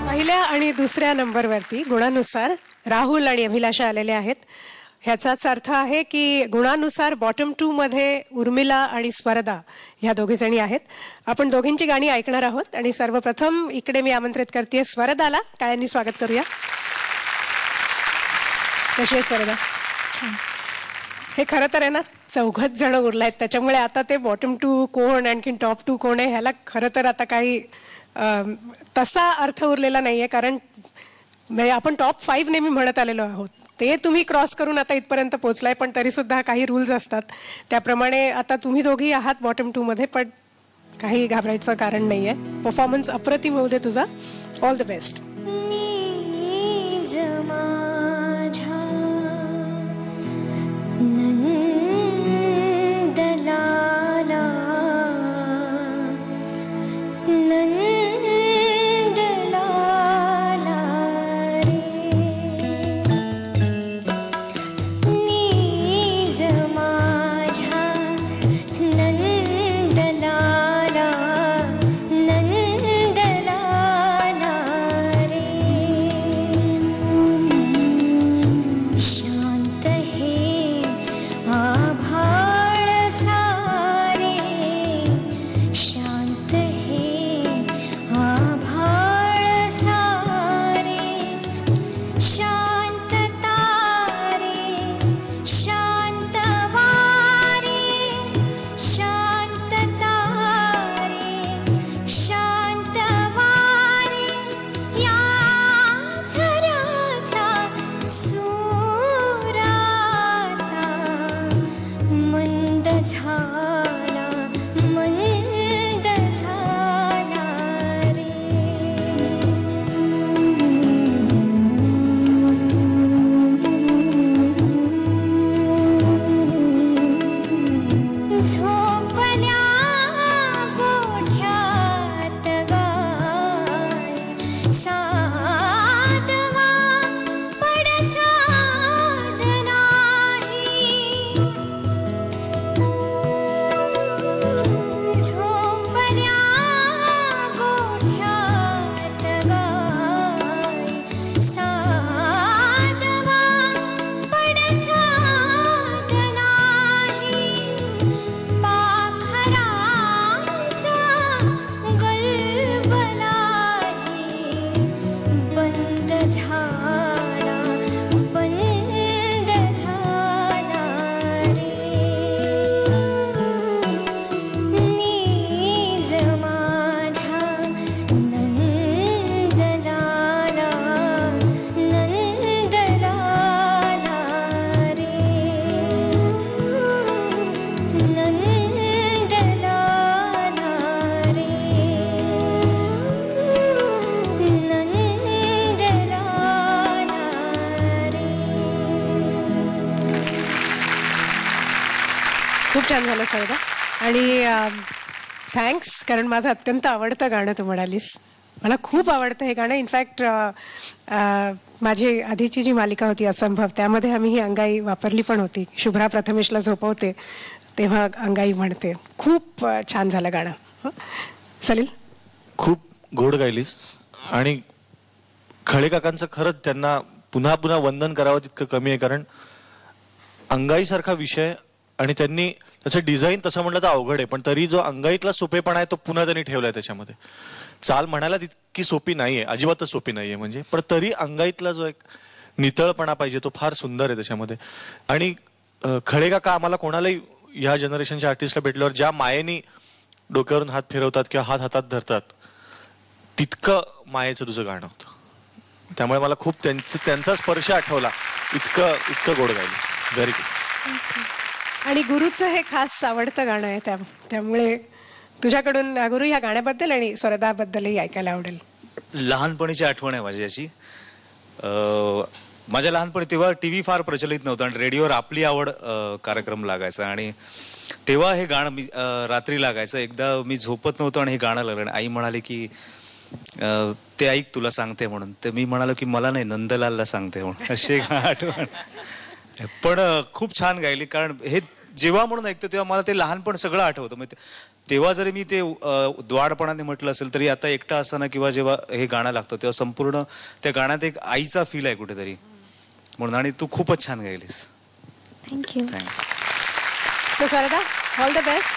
पहिल्या आणि दुसऱ्या नंबरवरती गुणानुसार राहुल आणि अभिलाषा आलेले आहेत. ह्याचाच अर्थ आहे की गुणानुसार बॉटम 2 मध्ये उर्मिला आणि स्वरदा ह्या दोघी जणी आहेत. आपण दोघींची गाणी ऐकणार आहोत आणि सर्वप्रथम इकडे मी आमंत्रित करते स्वरदाला. टाळ्यांनी स्वागत करूया. कशी आहे स्वरदा? हे खरं तर आहे ना, चौघच जण उरले आहेत, त्याच्यामुळे आता ते बॉटम 2 कोण आणखी टॉप 2 कोण आहे ह्याला खरं तर आता काही तसा अर्थ उरलेला नाहीये. कारण आपण टॉप 5 नेहमी म्हणत आलेलो आहोत, ते तुम्ही क्रॉस करून आता इथपर्यंत पोहोचलाय. पण तरी सुद्धा काही रूल्स असतात, त्याप्रमाणे आता तुम्ही दोघी आहात बॉटम 2 मध्ये. पण काही घाबरायचं कारण नाहीये. परफॉर्मन्स अप्रतिम होऊ दे तुझा. All the best. खूप छान झालं स्वरदा. आणि थँक्स, कारण माझं अत्यंत आवडतं गाणं तू म्हणालीस. मला खूप आवडतं हे गाणं. इनफॅक्ट माझी आधीची जी मालिका होती असंभव, त्यामध्ये आम्ही ही अंगाई वापरली पण होती. शुभ्रा प्रथमेशला झोपवते तेव्हा अंगाई म्हणते. खूप छान झालं गाणं. सलील, खूप गोड गायलीस. आणि खळे काकांचं खरंच त्यांना पुन्हा पुन्हा वंदन करावं तितकं कमी आहे. कारण अंगाईसारखा विषय आणि त्यांनी त्याचं डिझाईन तसं म्हटलं तर अवघड आहे, पण तरी जो अंगाईतला सोपेपणा आहे तो पुन्हा त्यांनी ठेवलाय त्याच्यामध्ये. चाल म्हणायला तितकी सोपी नाहीये, अजिबातच सोपी नाहीये म्हणजे, पण तरी अंगाईतला जो एक नितळपणा पाहिजे तो फार सुंदर आहे त्याच्यामध्ये. आणि खळे काका आम्हाला कोणालाही ह्या जनरेशनच्या आर्टिस्टला भेटल्यावर ज्या मायेनी डोक्यावरून हात फिरवतात किंवा हात हातात धरतात, तितकं मायेचं तुझं गाणं होतं. त्यामुळे मला खूप त्यांचा स्पर्श आठवला. इतकं गोड गायलीस. Very good. आणि गुरुचं हे खास आवडतं गाणं आहे, त्यामुळे तुझ्याकडून गुरु ह्या गाण्याबद्दल आणि स्वरदाबद्दलही ऐकायला आवडेल. लहानपणीची आठवण आहे माझी अशी. माझ्या लहानपणी तेव्हा टीव्ही फार प्रचलित नव्हता आणि रेडिओवर आपली आवड कार्यक्रम लागायचा. आणि तेव्हा हे गाणं मी रात्री लागायचं. एकदा मी झोपत नव्हतो आणि हे गाणं लागलं. आई म्हणाले की ते ऐक तुला सांगते म्हणून. तर मी म्हणालो की मला नाही, नंदलालला सांगते म्हणून. अशी आठवण. पण खूप छान गायली. कारण हे जेव्हा म्हणून ऐकतो तेव्हा मला ते लहानपण सगळं आठवतं. म्हणजे तेव्हा जरी मी ते द्वाडपणाने म्हटलं असेल तरी आता एकटा असताना किंवा जेव्हा हे गाणं लागतं तेव्हा संपूर्ण त्या गाण्यात एक आईचा फील आहे कुठेतरी म्हणून. आणि तू खूपच छान गायलीस. Thank you. Thanks. So Swarada, all the best.